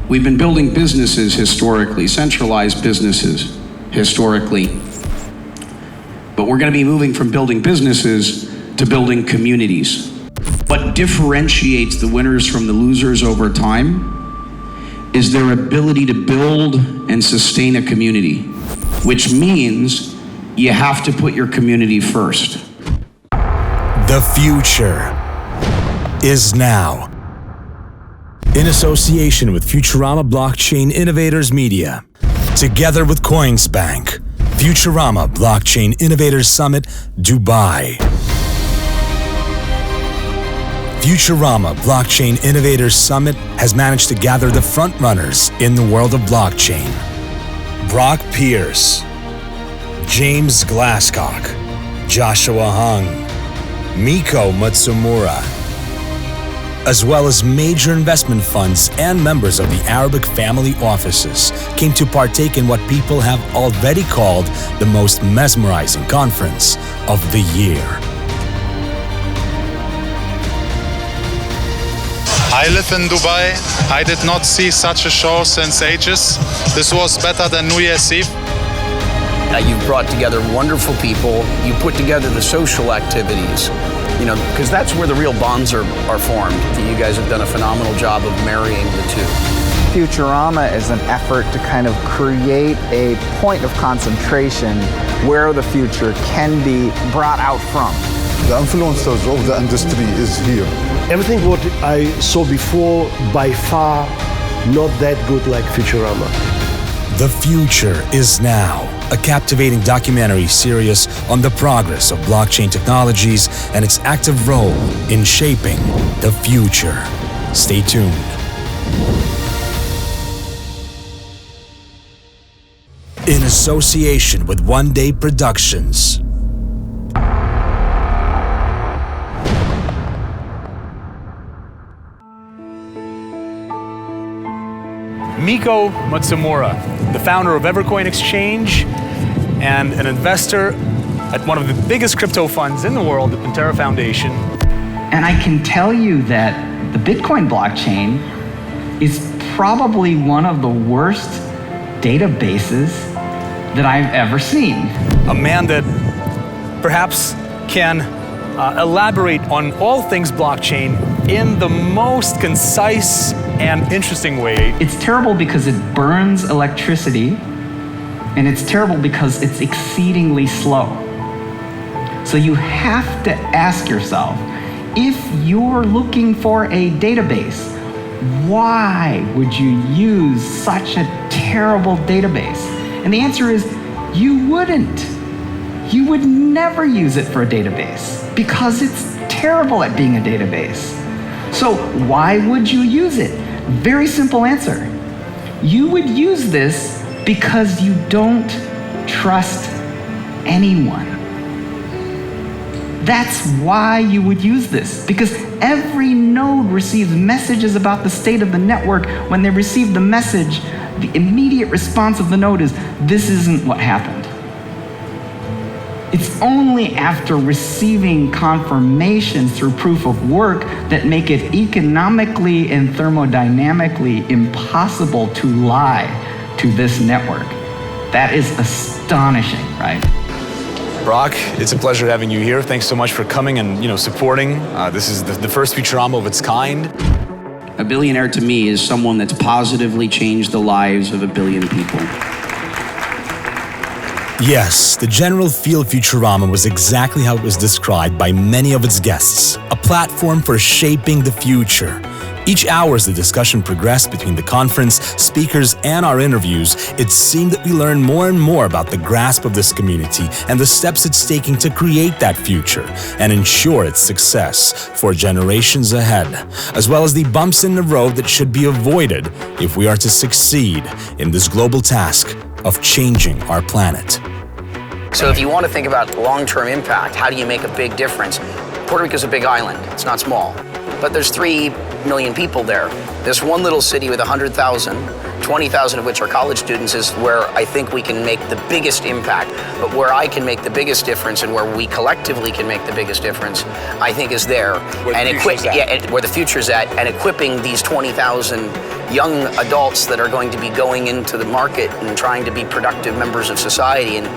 We've been building businesses historically, centralized businesses historically. But we're going to be moving from building businesses to building communities. What differentiates the winners from the losers over time is their ability to build and sustain a community, which means you have to put your community first. The future is now. In association with Futurama Blockchain Innovators Media, together with Coinsbank, Futurama Blockchain Innovators Summit, Dubai. Futurama Blockchain Innovators Summit has managed to gather the frontrunners in the world of blockchain. Brock Pierce, James Glasscock, Joshua Hung, Miko Matsumura, as well as major investment funds and members of the Arabic family offices came to partake in what people have already called the most mesmerizing conference of the year. I live in Dubai. I did not see such a show since ages. This was better than New Year's Eve. You've brought together wonderful people. You put together the social activities, because that's where the real bonds are formed. You guys have done a phenomenal job of marrying the two. Futurama is an effort to kind of create a point of concentration where the future can be brought out from. The influencers of the industry is here. Everything what I saw before, by far, not that good like Futurama. The Future is Now, a captivating documentary series on the progress of blockchain technologies and its active role in shaping the future. Stay tuned. In association with One Day Productions. Miko Matsumura, the founder of Evercoin Exchange and an investor at one of the biggest crypto funds in the world, the Pantera Foundation. And I can tell you that the Bitcoin blockchain is probably one of the worst databases that I've ever seen. A man that perhaps can elaborate on all things blockchain in the most concise and interesting way. It's terrible because it burns electricity, and it's terrible because it's exceedingly slow. So you have to ask yourself, if you're looking for a database, why would you use such a terrible database? And the answer is, you wouldn't. You would never use it for a database because it's terrible at being a database. So why would you use it? Very simple answer. You would use this because you don't trust anyone. That's why you would use this, because every node receives messages about the state of the network. When they receive the message, the immediate response of the node is, this isn't what happened. It's only after receiving confirmations through proof of work that make it economically and thermodynamically impossible to lie to this network. That is astonishing, right? Brock, it's a pleasure having you here. Thanks so much for coming and supporting. This is the first Futurama of its kind. A billionaire to me is someone that's positively changed the lives of 1 billion people. Yes, the general feel of Futurama was exactly how it was described by many of its guests, a platform for shaping the future. Each hour as the discussion progressed between the conference, speakers, and our interviews, it seemed that we learned more and more about the grasp of this community and the steps it's taking to create that future and ensure its success for generations ahead, as well as the bumps in the road that should be avoided if we are to succeed in this global task of changing our planet. So if you want to think about long-term impact, how do you make a big difference? Puerto Rico's a big island. It's not small. but there's 3 million people there. This one little city with 100,000, 20,000 of which are college students, is where I think we can make the biggest impact. But where I can make the biggest difference and where we collectively can make the biggest difference, I think is there. Where the future's at, and equipping these 20,000 young adults that are going to be going into the market and trying to be productive members of society. And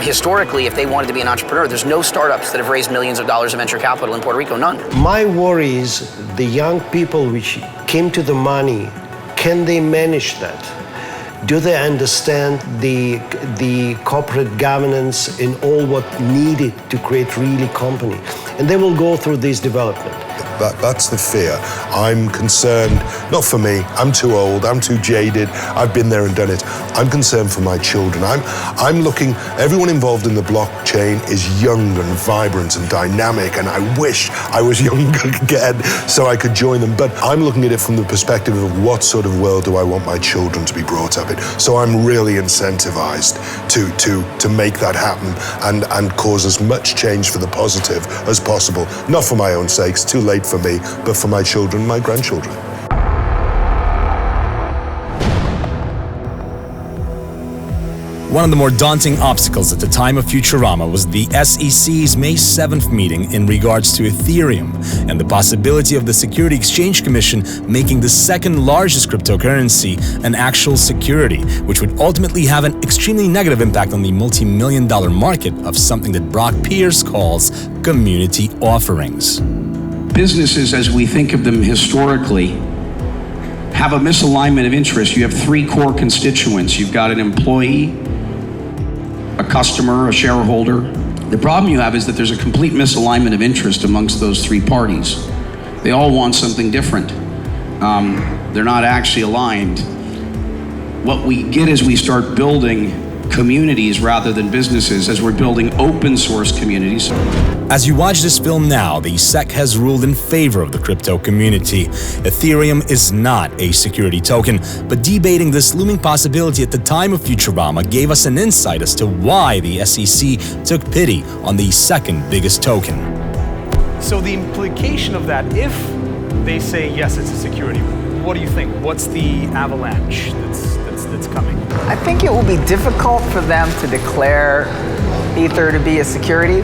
historically, if they wanted to be an entrepreneur, there's no startups that have raised millions of dollars of venture capital in Puerto Rico, none. My worry is the young people which came to the money, can they manage that? Do they understand the corporate governance and all what needed to create really company? And they will go through this development. That's the fear. I'm concerned, not for me, I'm too old, I'm too jaded, I've been there and done it. I'm concerned for my children. I'm looking, everyone involved in the blockchain is young and vibrant and dynamic, and I wish I was younger again so I could join them. But I'm looking at it from the perspective of what sort of world do I want my children to be brought up in. So I'm really incentivized to make that happen and cause as much change for the positive as possible. Not for my own sake, it's too late for me, but for my children, my grandchildren. One of the more daunting obstacles at the time of Futurama was the SEC's May 7th meeting in regards to Ethereum and the possibility of the Security Exchange Commission making the second largest cryptocurrency an actual security, which would ultimately have an extremely negative impact on the multi-million-dollar market of something that Brock Pierce calls community offerings. Businesses, as we think of them historically, have a misalignment of interest. You have 3 core constituents. You've got an employee, a customer, a shareholder. The problem you have is that there's a complete misalignment of interest amongst those 3 parties. They all want something different. They're not actually aligned. What we get is we start building communities rather than businesses, as we're building open source communities. As you watch this film now, the SEC has ruled in favor of the crypto community. Ethereum is not a security token, but debating this looming possibility at the time of Futurama gave us an insight as to why the SEC took pity on the second biggest token. So the implication of that, if they say yes, it's a security, what do you think? What's the avalanche that's coming? I think it will be difficult for them to declare Ether to be a security.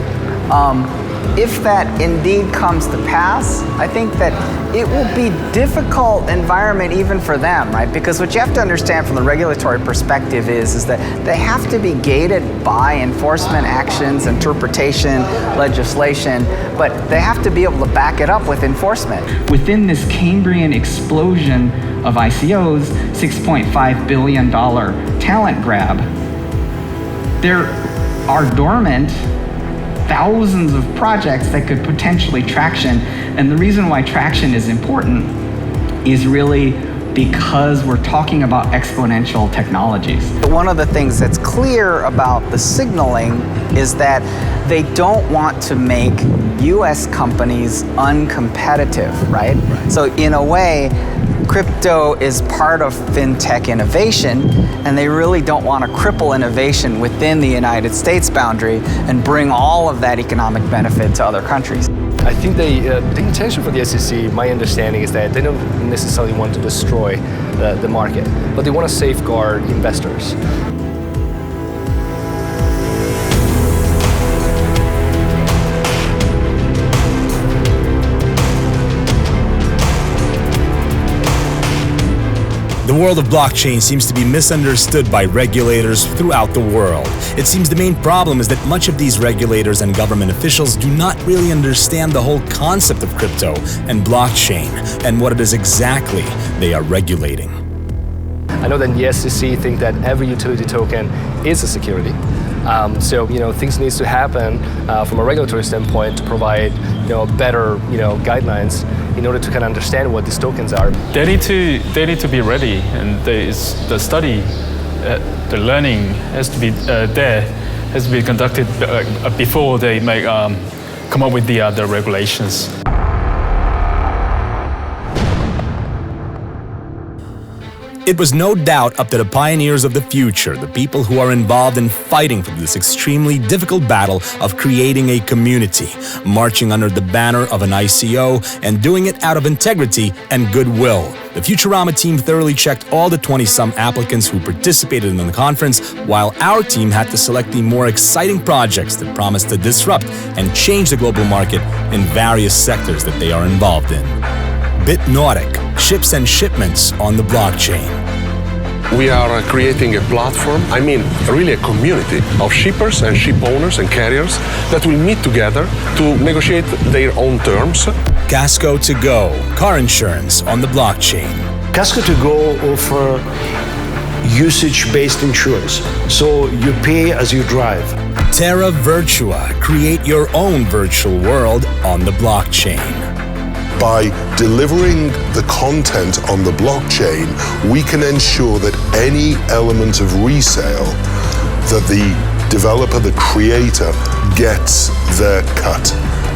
If that indeed comes to pass, I think that it will be difficult environment even for them, right? Because what you have to understand from the regulatory perspective is that they have to be gated by enforcement actions, interpretation, legislation, but they have to be able to back it up with enforcement. Within this Cambrian explosion of ICOs, $6.5 billion talent grab, there are dormant thousands of projects that could potentially traction. And the reason why traction is important is really because we're talking about exponential technologies. One of the things that's clear about the signaling is that they don't want to make US companies uncompetitive, right? So in a way, crypto is part of fintech innovation, and they really don't want to cripple innovation within the United States boundary and bring all of that economic benefit to other countries. I think the intention for the SEC, my understanding is that they don't necessarily want to destroy the market, but they want to safeguard investors. The world of blockchain seems to be misunderstood by regulators throughout the world. It seems the main problem is that much of these regulators and government officials do not really understand the whole concept of crypto and blockchain and what it is exactly they are regulating. I know that the SEC think that every utility token is a security. So things need to happen from a regulatory standpoint to provide better guidelines in order to kind of understand what these tokens are. They need to be ready, and the study, the learning has to be has to be conducted before they make come up with the regulations. It was no doubt up to the pioneers of the future, the people who are involved in fighting for this extremely difficult battle of creating a community, marching under the banner of an ICO and doing it out of integrity and goodwill. The Futurama team thoroughly checked all the 20-some applicants who participated in the conference, while our team had to select the more exciting projects that promise to disrupt and change the global market in various sectors that they are involved in. Bitnautic, ships and shipments on the blockchain. We are creating a platform, really a community of shippers and ship owners and carriers that will meet together to negotiate their own terms. Casco to Go, car insurance on the blockchain. Casco to Go offer usage-based insurance, so you pay as you drive. Terra Virtua, create your own virtual world on the blockchain. By delivering the content on the blockchain, we can ensure that any element of resale that the developer, the creator, gets their cut.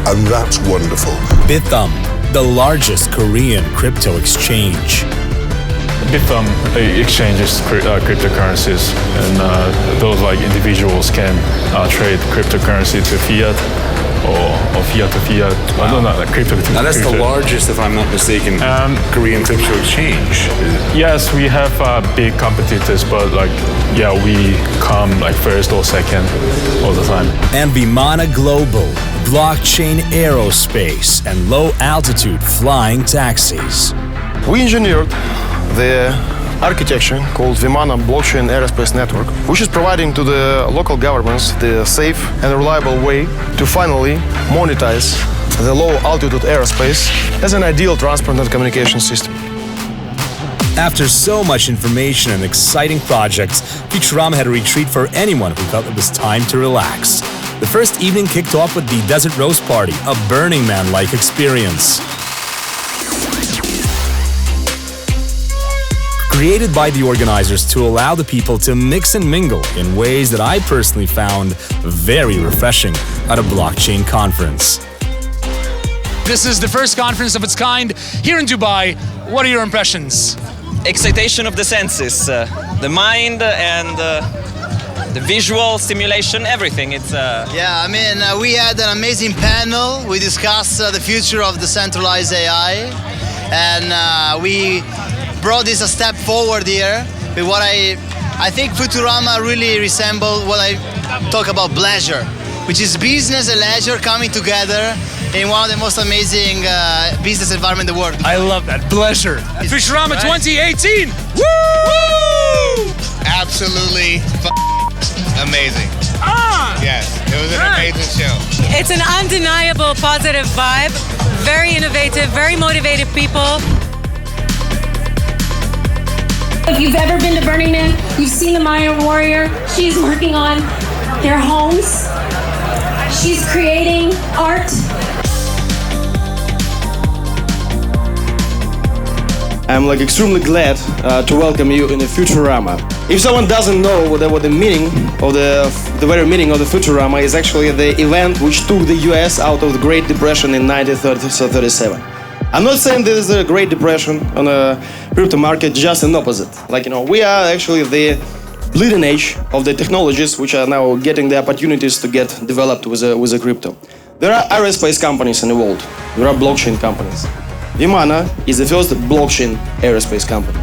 And that's wonderful. Bithumb, the largest Korean crypto exchange. Bithumb exchanges cryptocurrencies, and those like individuals can trade cryptocurrency to fiat or fiat to fiat. Wow. No, crypto to now that's crypto. The largest, if I'm not mistaken, Korean crypto exchange. Yes, we have big competitors, but we come first or second all the time. And Vimana Global, blockchain aerospace, and low-altitude flying taxis. We engineered the architecture called Vimana Blockchain Aerospace Network, which is providing to the local governments the safe and reliable way to finally monetize the low-altitude aerospace as an ideal transport and communication system. After so much information and exciting projects, Futurama had a retreat for anyone who felt it was time to relax. The first evening kicked off with the Desert Roast Party, a Burning Man-like experience. Created by the organizers to allow the people to mix and mingle in ways that I personally found very refreshing at a blockchain conference. This is the first conference of its kind here in Dubai. What are your impressions? Excitation of the senses, the mind and the visual stimulation, everything. We had an amazing panel. We discussed the future of the centralized AI, and we brought this a step forward here with what I think Futurama really resembled what I talk about pleasure, which is business and leisure coming together in one of the most amazing business environment in the world. I love that, pleasure. Futurama 2018, woo! Absolutely amazing. Yes, it was an amazing show. It's an undeniable positive vibe, very innovative, very motivated people. If you've ever been to Burning Man, you've seen the Maya Warrior. She's working on their homes. She's creating art. I'm extremely glad to welcome you in the Futurama. If someone doesn't know what the meaning of the very meaning of the Futurama is actually the event which took the US out of the Great Depression in 1937. I'm not saying this is a Great Depression on a crypto market, just an opposite. We are actually the bleeding edge of the technologies which are now getting the opportunities to get developed with a crypto. There are aerospace companies in the world. There are blockchain companies. Vimana is the first blockchain aerospace company.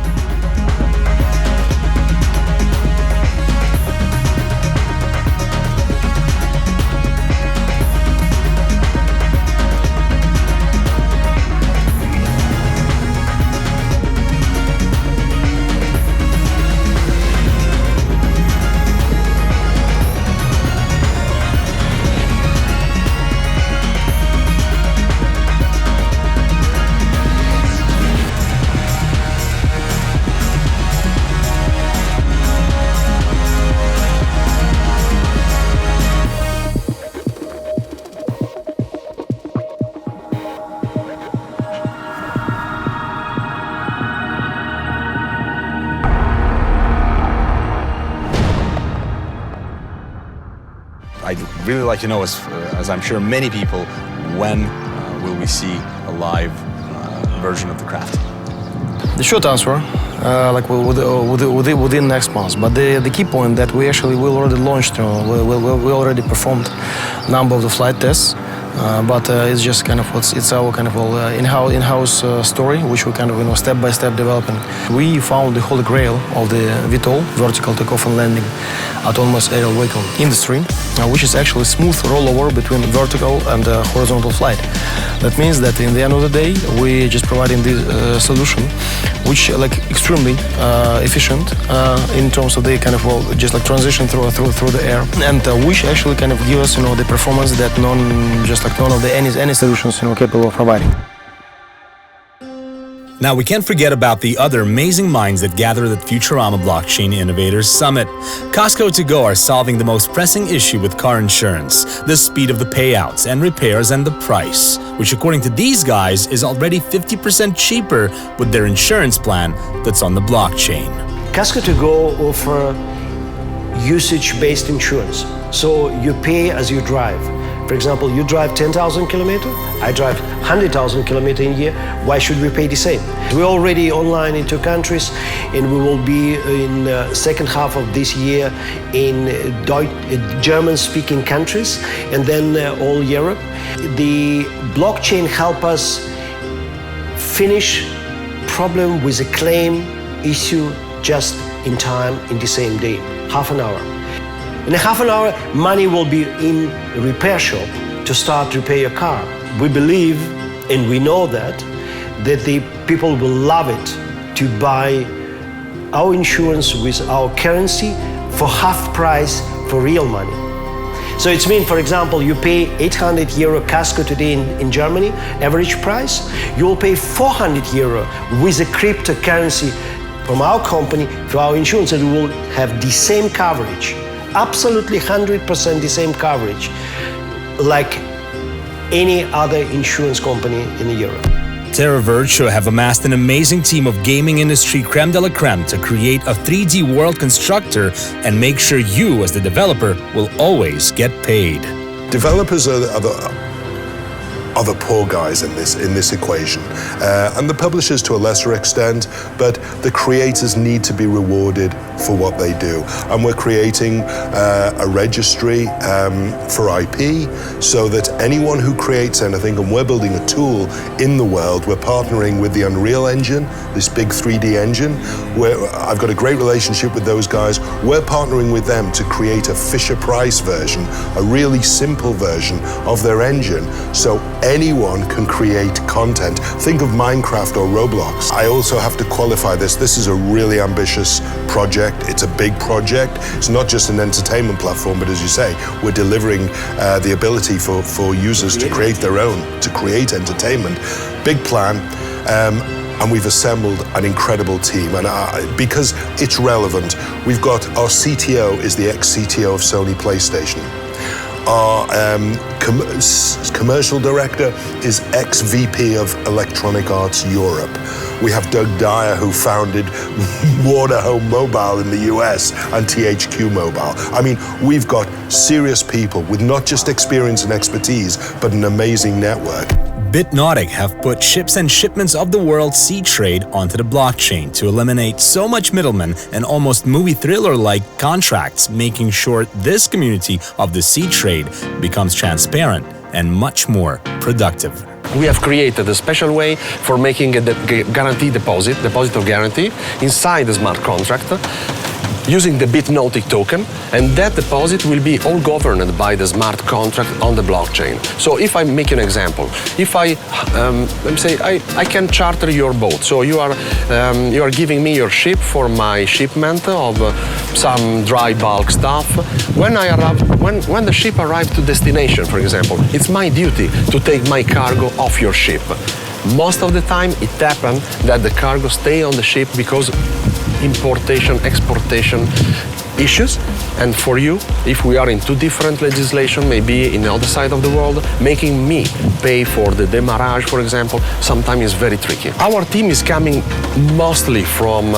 I'd really like to know, as I'm sure many people, when will we see a live version of the craft? The short answer within next month. But the key point that we already launched, we already performed a number of the flight tests. But it's just it's our in-house story, which we step by step developing. We found the holy grail of the VTOL, vertical takeoff and landing, autonomous aerial vehicle industry, which is actually smooth rollover between vertical and horizontal flight. That means that in the end of the day, we just providing this solution, which extremely efficient in terms of the transition through the air, and which actually give us the performance that none of any solutions capable of providing. Now, we can't forget about the other amazing minds that gathered at Futurama Blockchain Innovators Summit. Costco to Go are solving the most pressing issue with car insurance, the speed of the payouts and repairs and the price, which according to these guys is already 50% cheaper with their insurance plan that's on the blockchain. Costco to Go offer usage-based insurance, so you pay as you drive. For example, you drive 10,000 kilometers, I drive 100,000 kilometers in a year. Why should we pay the same? We're already online in 2 countries, and we will be in the second half of this year in German-speaking countries, and then all Europe. The blockchain help us finish problem with a claim issue just in time, in the same day, half an hour. In a half an hour, money will be in a repair shop to start repair your car. We believe, and we know that the people will love it to buy our insurance with our currency for half price for real money. So it means, for example, you pay 800 euro casco today in Germany, average price. You will pay 400 euro with a cryptocurrency from our company to our insurance, and we will have the same coverage. Absolutely 100% the same coverage like any other insurance company in Europe. TerraVerge have amassed an amazing team of gaming industry creme de la creme to create a 3D world constructor and make sure you, as the developer, will always get paid. Developers are the poor guys in this equation, and the publishers to a lesser extent, but the creators need to be rewarded for what they do. And we're creating a registry for IP so that anyone who creates anything, and we're building a tool in the world, we're partnering with the Unreal Engine, this big 3D engine, where I've got a great relationship with those guys. We're partnering with them to create a Fisher-Price version, a really simple version of their engine, so anyone can create content. Think of Minecraft or Roblox. I also have to qualify this. This is a really ambitious project. It's a big project. It's not just an entertainment platform, but as you say, we're delivering the ability for users to create their own, to create entertainment. Big plan. And we've assembled an incredible team, and because it's relevant, we've got our CTO is the ex-CTO of Sony PlayStation. Our commercial director is ex-VP of Electronic Arts Europe. We have Doug Dyer, who founded Warner Home Mobile in the US and THQ Mobile. I mean, we've got serious people with not just experience and expertise, but an amazing network. Bitnautic have put ships and shipments of the world's sea trade onto the blockchain to eliminate so much middlemen and almost movie thriller-like contracts, making sure this community of the sea trade becomes transparent and much more productive. We have created a special way for making a guarantee deposit of guarantee inside the smart contract, using the Bitnautic token, and that deposit will be all governed by the smart contract on the blockchain. So if I make an example, if I let me say I can charter your boat, so you are giving me your ship for my shipment of some dry bulk stuff. When the ship arrives to destination, for example, it's my duty to take my cargo off your ship. Most of the time it happens that the cargo stay on the ship because importation, exportation issues. And for you, if we are in 2 different legislation, maybe in the other side of the world, making me pay for the demarrage, for example, sometimes is very tricky. Our team is coming mostly from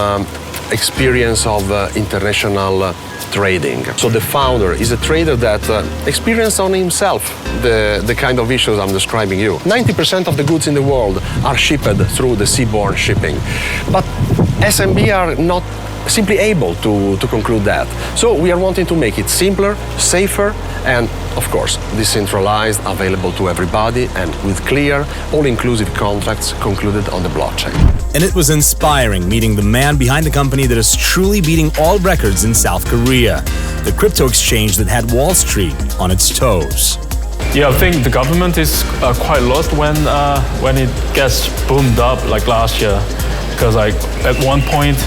experience of international trading. So the founder is a trader that experienced on himself the kind of issues I'm describing you. 90% of the goods in the world are shipped through the seaborne shipping. But SMB are not simply able to conclude that. So we are wanting to make it simpler, safer, and of course, decentralized, available to everybody, and with clear, all-inclusive contracts concluded on the blockchain. And it was inspiring meeting the man behind the company that is truly beating all records in South Korea, the crypto exchange that had Wall Street on its toes. Yeah, I think the government is quite lost when it gets boomed up like last year, because like at one point,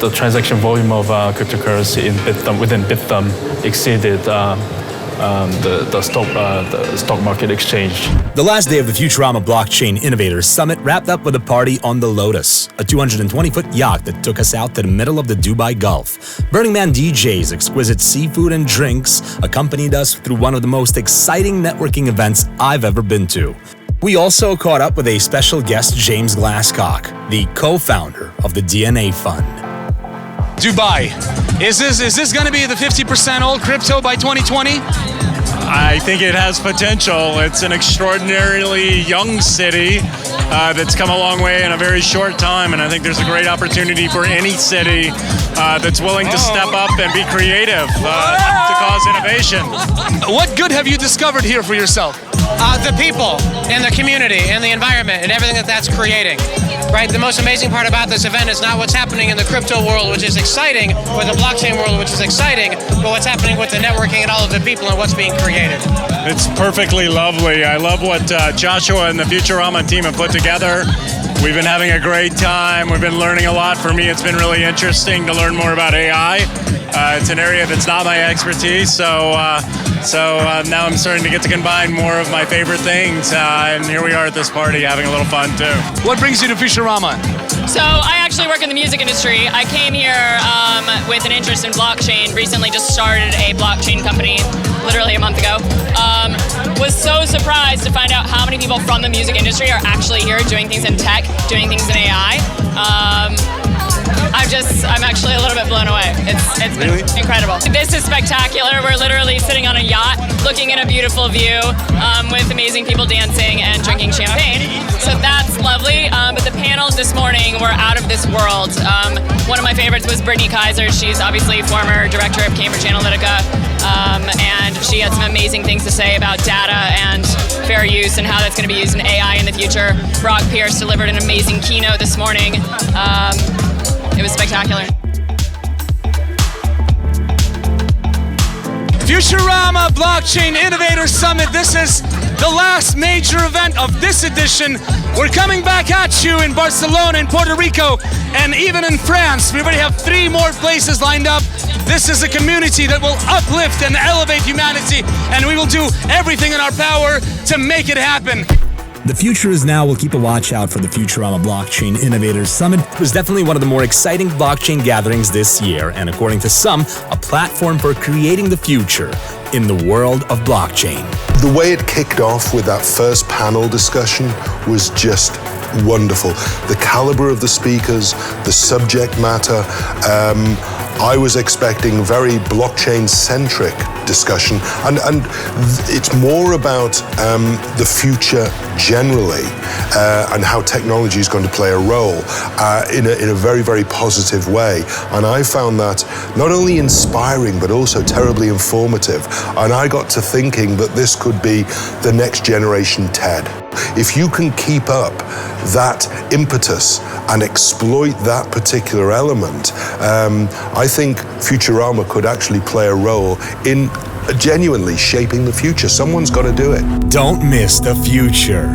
the transaction volume of cryptocurrency within Bithumb exceeded the stock market exchange. The last day of the Futurama Blockchain Innovators Summit wrapped up with a party on the Lotus, a 220-foot yacht that took us out to the middle of the Dubai Gulf. Burning Man DJs, exquisite seafood and drinks accompanied us through one of the most exciting networking events I've ever been to. We also caught up with a special guest, James Glasscock, the co-founder of the DNA Fund. Dubai, is this going to be the 50% old crypto by 2020? I think it has potential. It's an extraordinarily young city that's come a long way in a very short time, and I think there's a great opportunity for any city that's willing to step up and be creative to cause innovation. What good have you discovered here for yourself? The people and the community and the environment and everything that's creating. Right? The most amazing part about this event is not what's happening in the crypto world, which is exciting, or the blockchain world, which is exciting, but what's happening with the networking and all of the people and what's being created. It's perfectly lovely. I love what Joshua and the Futurama team have put together. We've been having a great time. We've been learning a lot. For me, it's been really interesting to learn more about AI. It's an area that's not my expertise, so now I'm starting to get to combine more of my favorite things, and here we are at this party having a little fun too. What brings you to Futurama? So I actually work in the music industry. I came here with an interest in blockchain. Recently just started a blockchain company, literally a month ago. Was so surprised to find out how many people from the music industry are actually here doing things in tech, doing things in AI. I'm actually a little bit blown away. It's been incredible. This is spectacular. We're literally sitting on a yacht, looking at a beautiful view with amazing people dancing and drinking champagne. So that's lovely. But the panels this morning were out of this world. One of my favorites was Brittany Kaiser. She's obviously former director of Cambridge Analytica. And she had some amazing things to say about data and fair use and how that's going to be used in AI in the future. Brock Pierce delivered an amazing keynote this morning. It was spectacular. Futurama Blockchain Innovators Summit. This is the last major event of this edition. We're coming back at you in Barcelona, in Puerto Rico, and even in France. We already have 3 more places lined up. This is a community that will uplift and elevate humanity, and we will do everything in our power to make it happen. The future is now. We'll keep a watch out for the Futurama Blockchain Innovators Summit. It was definitely one of the more exciting blockchain gatherings this year, and according to some, a platform for creating the future in the world of blockchain. The way it kicked off with that first panel discussion was just wonderful. The caliber of the speakers, the subject matter. I was expecting very blockchain-centric discussion, and it's more about the future generally and how technology is going to play a role in a very, very positive way. And I found that not only inspiring, but also terribly informative. And I got to thinking that this could be the next generation TED. If you can keep up that impetus and exploit that particular element, I think Futurama could actually play a role in genuinely shaping the future. Someone's got to do it. Don't miss the future.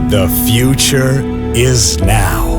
The future is now.